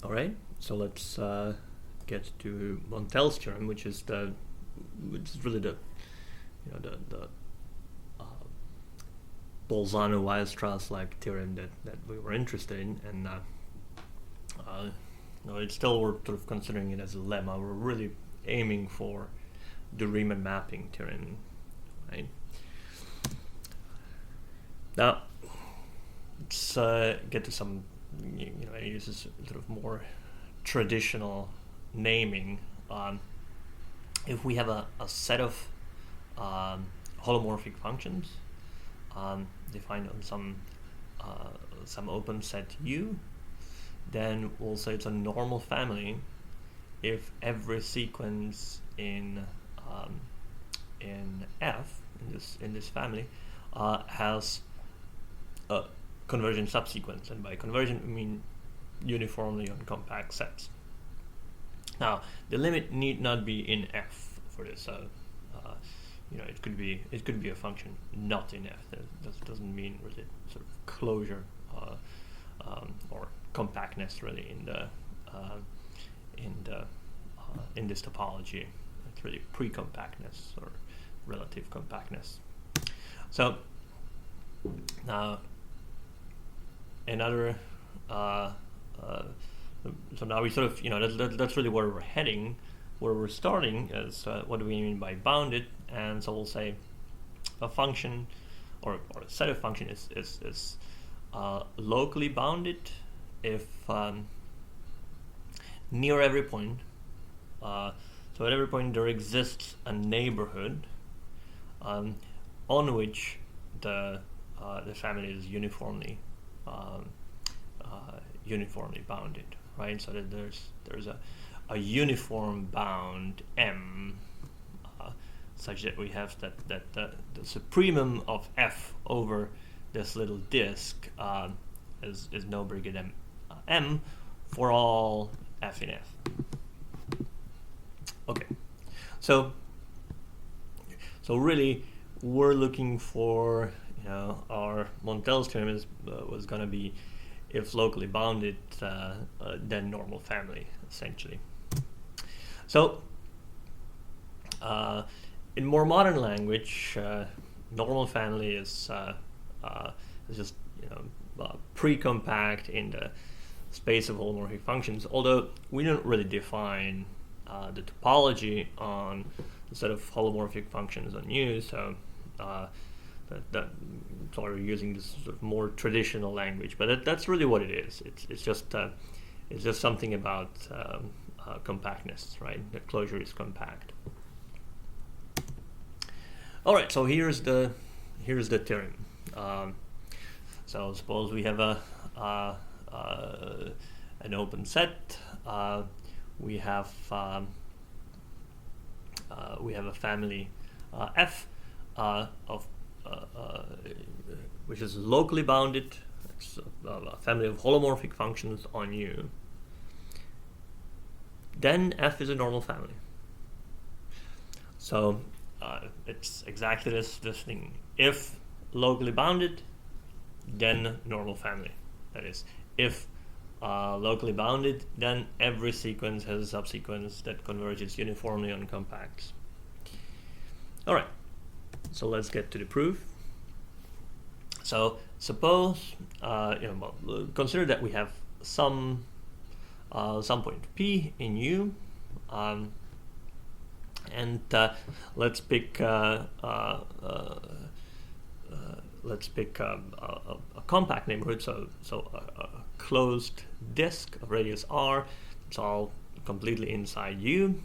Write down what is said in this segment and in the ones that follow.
All right, so let's get to Montel's theorem, which is really the uh, Bolzano-Weierstrass-like theorem that we were interested in, and it's still we're sort of considering it as a lemma. We're really aiming for the Riemann mapping theorem, right? Now let's get to some. It uses sort of more traditional naming. If we have a set of holomorphic functions defined on some open set U, then we'll say it's a normal family if every sequence in F in this family has a convergent subsequence, and by convergent we mean uniformly on compact sets. Now the limit need not be in F for this. It could be a function not in F. That doesn't mean really sort of closure or compactness really in this topology. It's really pre-compactness or relative compactness. So now another so now we sort of that's really where we're heading. Where we're starting is what do we mean by bounded, and so we'll say a function or a set of function is locally bounded if near every point, so at every point there exists a neighborhood on which the family is uniformly bounded, right? So that there's a uniform bound M such that we have that the supremum of F over this little disk is no bigger than M for all F in F. Okay, so really we're looking for our Montel's theorem was going to be if locally bounded, then normal family essentially. So in more modern language, normal family is just pre-compact in the space of holomorphic functions, although we don't really define the topology on the set of holomorphic functions on U, so that's why we're using this sort of more traditional language, but that's really what it is. It's just something about compactness, right? The closure is compact. All right, so here's the theorem. So suppose we have an open set. We have a family F of which is locally bounded. It's a family of holomorphic functions on U. Then F is a normal family. So it's exactly this thing. If locally bounded, then normal family. That is, if locally bounded, then every sequence has a subsequence that converges uniformly on compacts. All right, so let's get to the proof. So suppose consider that we have some point P in U, and let's pick a compact neighborhood. So a closed disk of radius R. It's all completely inside U,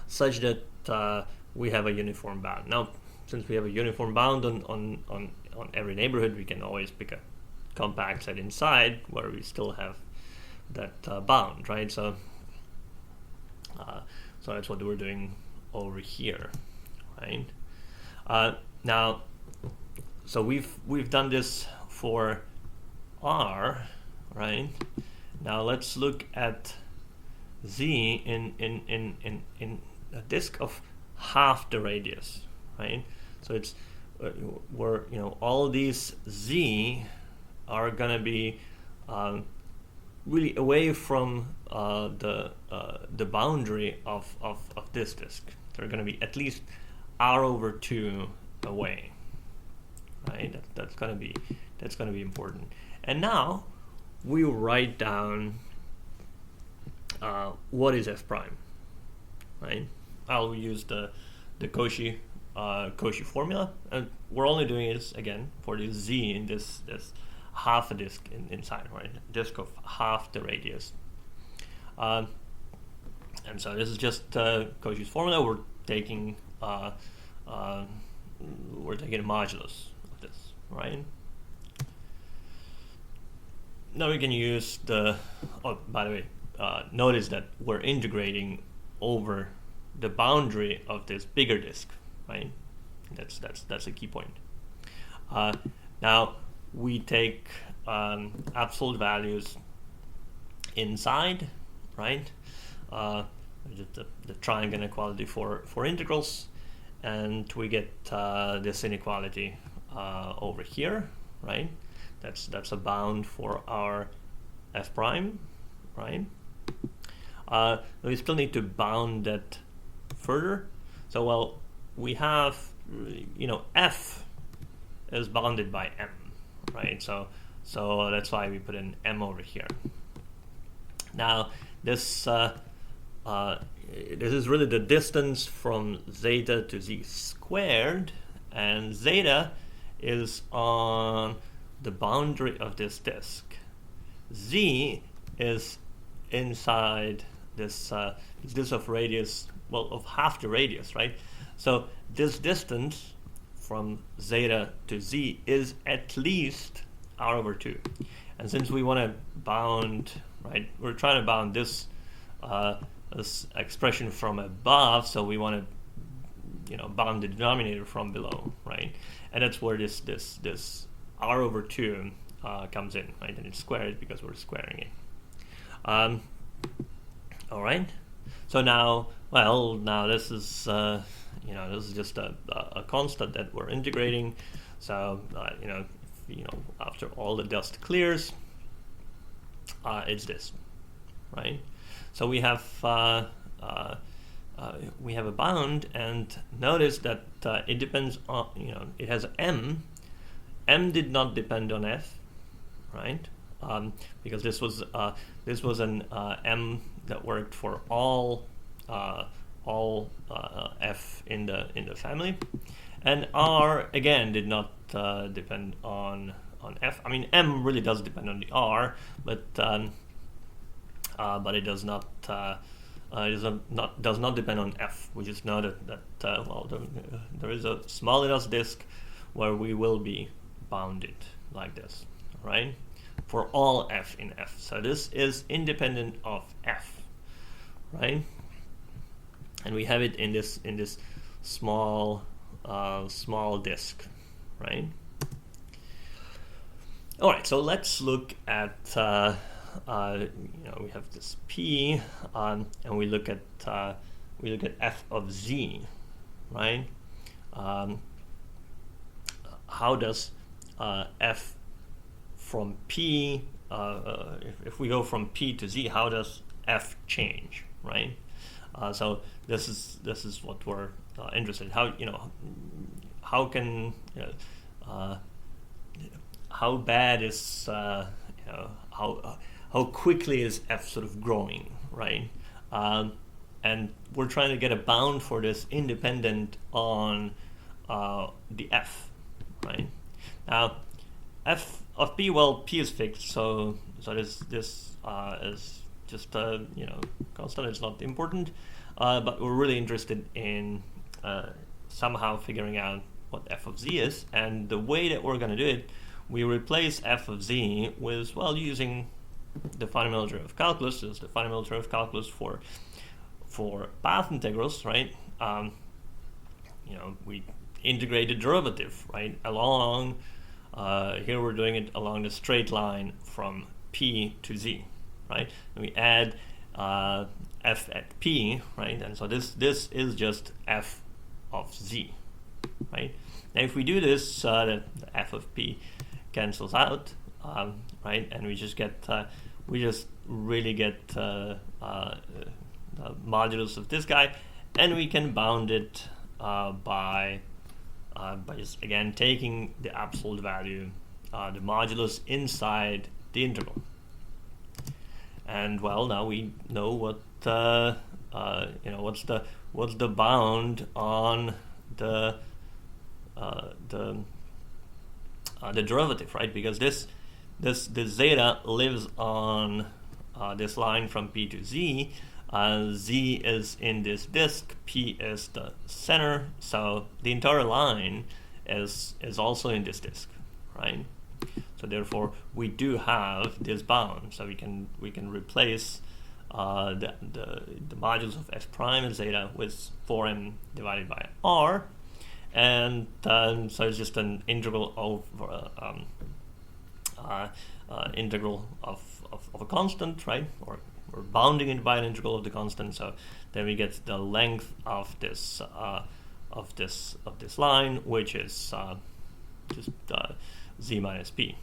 such that we have a uniform bound. Now, since we have a uniform bound on every neighborhood, we can always pick a compact set inside where we still have that bound, right? So that's what we're doing over here, right? Now, so we've done this for R, right? Now let's look at Z in a disk of half the radius, right? So it's where all these Z are gonna be really away from the boundary of this disk. They're going to be at least r/2 away, right? That's going to be important. And now we write down what is f prime, right? I'll use the Cauchy formula, and we're only doing this again for this z in this half a disk inside, right? Disk of half the radius. And so this is just Cauchy's formula. We're taking a modulus of this, right? Now we can use the. Oh, by the way, notice that we're integrating over the boundary of this bigger disk, right? That's a key point. Now we take absolute values inside, right? The triangle inequality for integrals, and we get this inequality over here, right? That's a bound for our f prime, right? We still need to bound that further. So, well, we have, f is bounded by m, right? So that's why we put an m over here. Now, this is really the distance from zeta to z squared, and zeta is on the boundary of this disk. Z is inside this of radius, well, of half the radius, right? So this distance from zeta to z is at least r/2. And since we want to bound, right, we're trying to bound this this expression from above, so we want to bound the denominator from below, right? And that's where this r/2 comes in, right? And it's squared because we're squaring it. All right. So now this is this is just a constant that we're integrating. So after all the dust clears, it's this, right? So we have a bound, and notice that it depends on it has m. M did not depend on f, right? Because this was an m that worked for all f in the family, and r again did not depend on f. I mean, m really does depend on the r, but it does not depend on f. We just know that there is a small enough disk where we will be bounded like this, right? For all f in f. So this is independent of f, right? And we have it in this small disk, right? All right. So let's look at we have this p, and we look at f of z, right? How does f from p, if we go from p to z, how does f change, right? So this is what we're interested in. How can how bad is how quickly is f sort of growing, right? And we're trying to get a bound for this independent on the f, right? Now, f of p, well, p is fixed, so this is just constant. It's not important, but we're really interested in somehow figuring out what f of z is, and the way that we're going to do it, we replace f of z with, well, using the fundamental theorem of calculus. This is the fundamental theorem of calculus for path integrals, right? We integrate the derivative, right, along. Here we're doing it along the straight line from p to z, right? And we add f at p, right? And so this is just f of z, right? Now if we do this, the f of p cancels out, right? And we just get we just really get the modulus of this guy, and we can bound it by just again taking the absolute value, the modulus inside the integral. And well, now we know what what's the bound on the derivative, right? Because this zeta lives on this line from P to Z. Z is in this disk, P is the center, so the entire line is also in this disk, right? So therefore, we do have this bound, so we can replace the modulus of f prime and zeta with 4m divided by r, and so it's just an integral over integral of a constant, right? Or we're bounding it by an integral of the constant, so then we get the length of this line, which is just z minus p.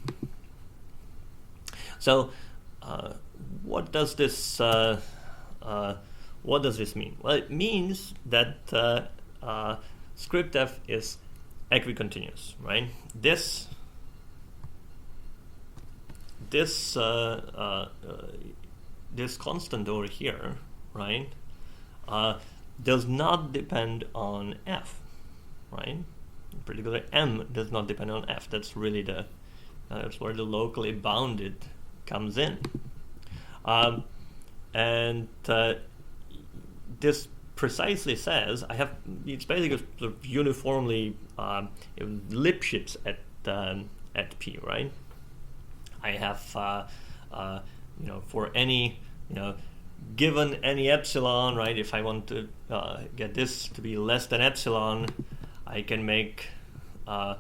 So what does this mean? Well, it means that script f is equicontinuous, right? This constant over here, right, does not depend on f, right? In particular, m does not depend on f. That's really that's where the locally bounded comes in, and this precisely says it's basically sort of uniformly Lipschitz at p, right? I have for any given any epsilon, right? If I want to get this to be less than epsilon, I can make I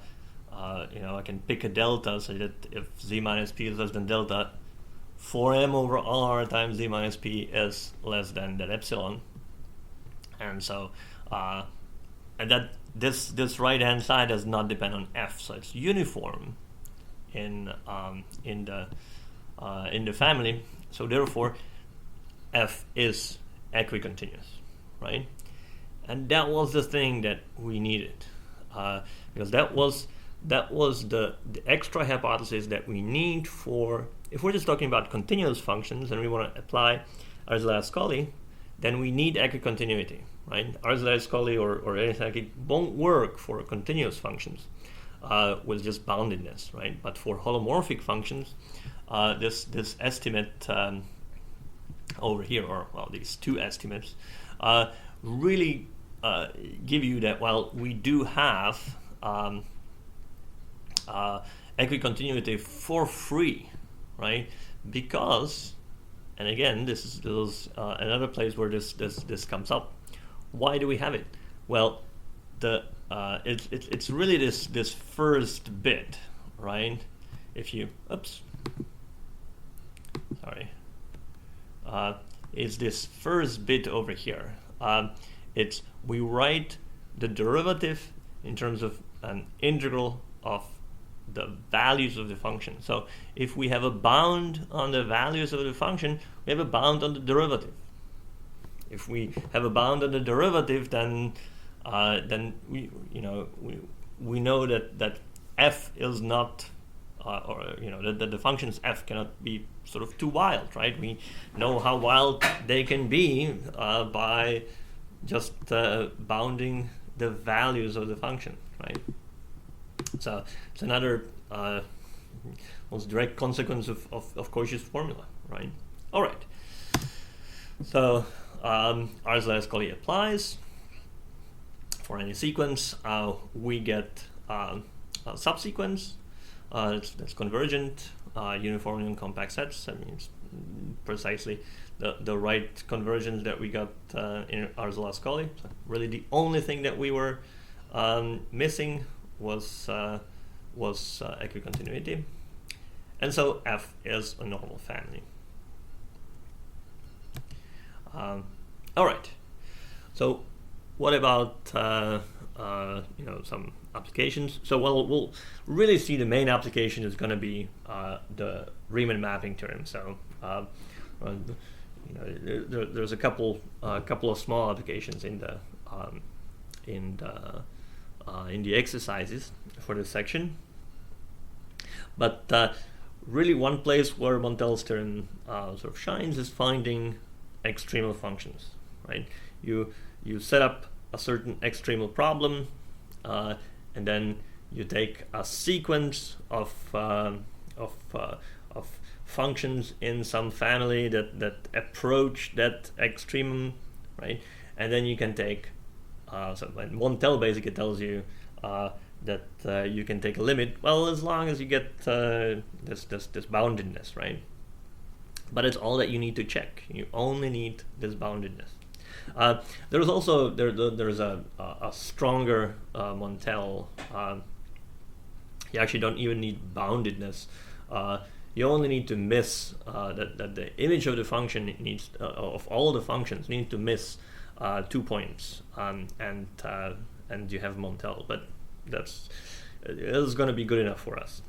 can pick a delta so that if z minus p is less than delta, 4m over r times z minus p is less than that epsilon, and so and that this right hand side does not depend on f, so it's uniform in the family. So therefore, f is equicontinuous, right? And that was the thing that we needed, because that was the extra hypothesis that we need for, if we're just talking about continuous functions and we want to apply Arzelà-Ascoli, then we need equicontinuity, right? Arzelà-Ascoli or anything like it won't work for continuous functions with just boundedness, right? But for holomorphic functions, this estimate over here, or well, these two estimates, really give you that, well, we do have equicontinuity for free, right? Because, and again, this is another place where this comes up. Why do we have it? Well, it's really this first bit, right? If you it's this first bit over here. We write the derivative in terms of an integral of the values of the function. So if we have a bound on the values of the function, we have a bound on the derivative. If we have a bound on the derivative, then we know that f is not that the functions f cannot be sort of too wild, right? We know how wild they can be by just bounding the values of the function, right? So it's another most direct consequence of Cauchy's formula, right? All right. So Arzelà-Ascoli applies for any sequence. We get a subsequence that's convergent, uniformly in compact sets. I mean, it's precisely the right convergence that we got in Arzelà-Ascoli. So really, the only thing that we were missing was equicontinuity, and so F is a normal family. All right. So, what about some applications. So we'll really see the main application is going to be the Riemann mapping theorem. So there's a couple of small applications in the exercises for this section, but really one place where Montel's theorem sort of shines is finding extremal functions. Right? You set up a certain extremal problem, and then you take a sequence of functions in some family that approach that extremum, right? And then you can take so Montel basically tells you that you can take a limit, well, as long as you get this boundedness, right? But it's all that you need to check. You only need this boundedness. There's also there's a stronger Montel. You actually don't even need boundedness. You only need to miss that the image of the function needs of all the functions needs to miss 2 points, and you have Montel. But this is going to be good enough for us.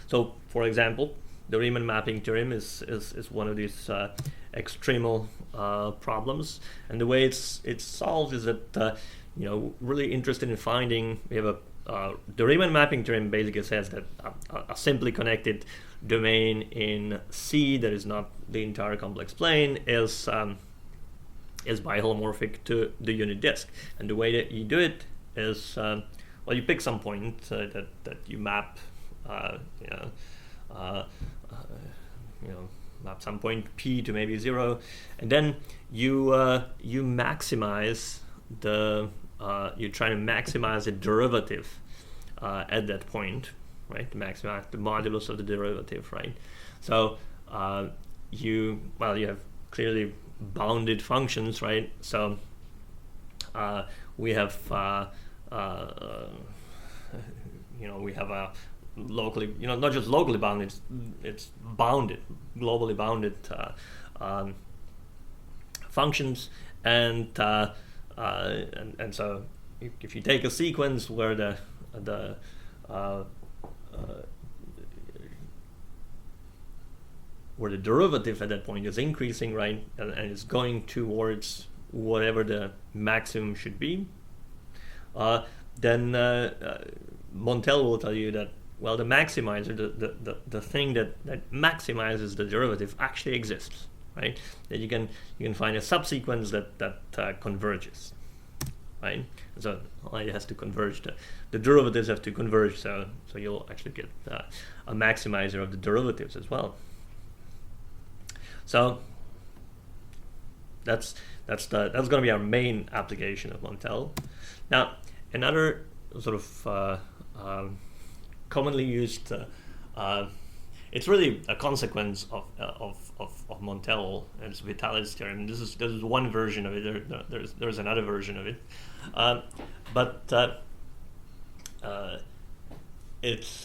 So, for example, the Riemann mapping theorem is one of these extremal problems, and the way it's solved is that really interested in finding. We have the Riemann mapping theorem basically says that a simply connected domain in C that is not the entire complex plane is biholomorphic to the unit disk, and the way that you do it is you pick some point that you map map some point P to maybe 0, and then you maximize you try to maximize the derivative at that point, right? To maximize the modulus of the derivative, right? So you have clearly bounded functions, right? So we have we have a locally, not just locally bounded, it's bounded, globally bounded functions, and so if you take a sequence where the derivative at that point is increasing, right, and it's going towards whatever the maximum should be, then Montel will tell you that, well, the maximizer, the thing that maximizes the derivative actually exists, right? That you can find a subsequence that converges, right? So it has to converge. The derivatives have to converge, so you'll actually get a maximizer of the derivatives as well. So that's going to be our main application of Montel. Now, another sort of commonly used, it's really a consequence of Montel and its Vitalis theorem. This is one version of it. There's another version of it, but it's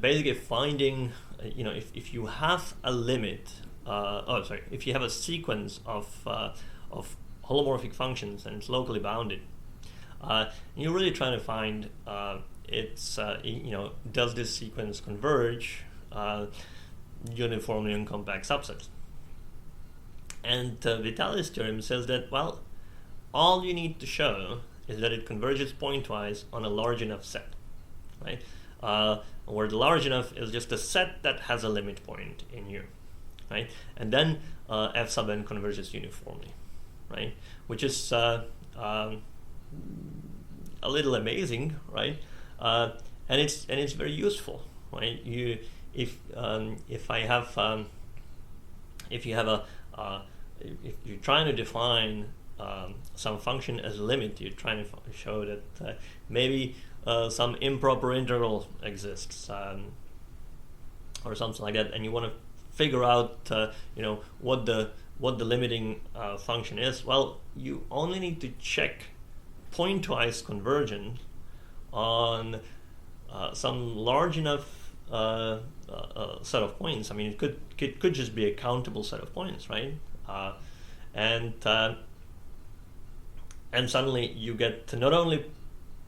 basically finding, if you have a limit, if you have a sequence of holomorphic functions and it's locally bounded, and you're really trying to find does this sequence converge uniformly in compact subsets? And Vitalis' theorem says that, well, all you need to show is that it converges pointwise on a large enough set, right? Where the large enough is just a set that has a limit point in U, right? And then f sub n converges uniformly, right? Which is a little amazing, right? And it's very useful, right? If you're trying to define some function as a limit, you're trying to show that maybe some improper integral exists, or something like that, and you want to figure out what the limiting function is. Well, you only need to check pointwise convergence on some large enough set of points. I mean, it could just be a countable set of points, right? And suddenly you get to not only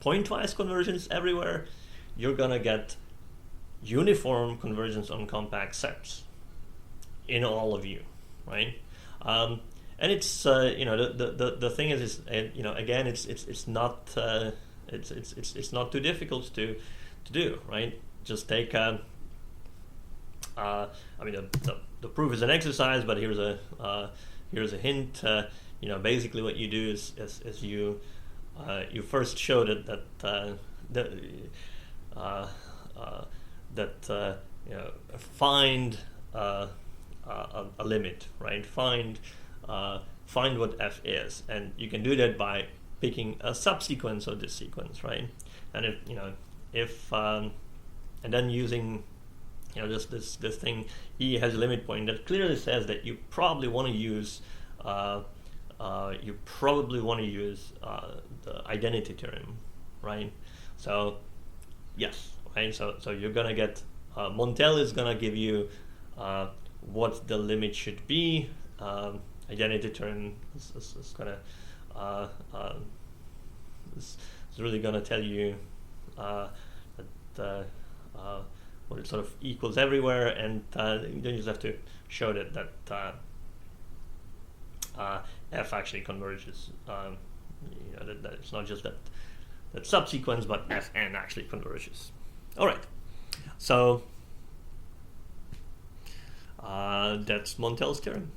pointwise convergence everywhere, you're gonna get uniform convergence on compact sets in all of U, right? And it's the thing is again it's not it's not too difficult to do, right? Just take I mean the proof is an exercise, but here's a hint. Basically what you do is you first show find a limit, right? Find what f is, and you can do that by picking a subsequence of this sequence, right? And if and then using this thing, E has a limit point that clearly says that you probably want to use the identity theorem, right? So yes, right. So you're gonna get Montel is gonna give you what the limit should be. Identity theorem is gonna is really gonna tell you that what it sort of equals everywhere, and then you just have to show that f actually converges. That it's not just that subsequence, but fn actually converges. All right, so that's Montel's theorem.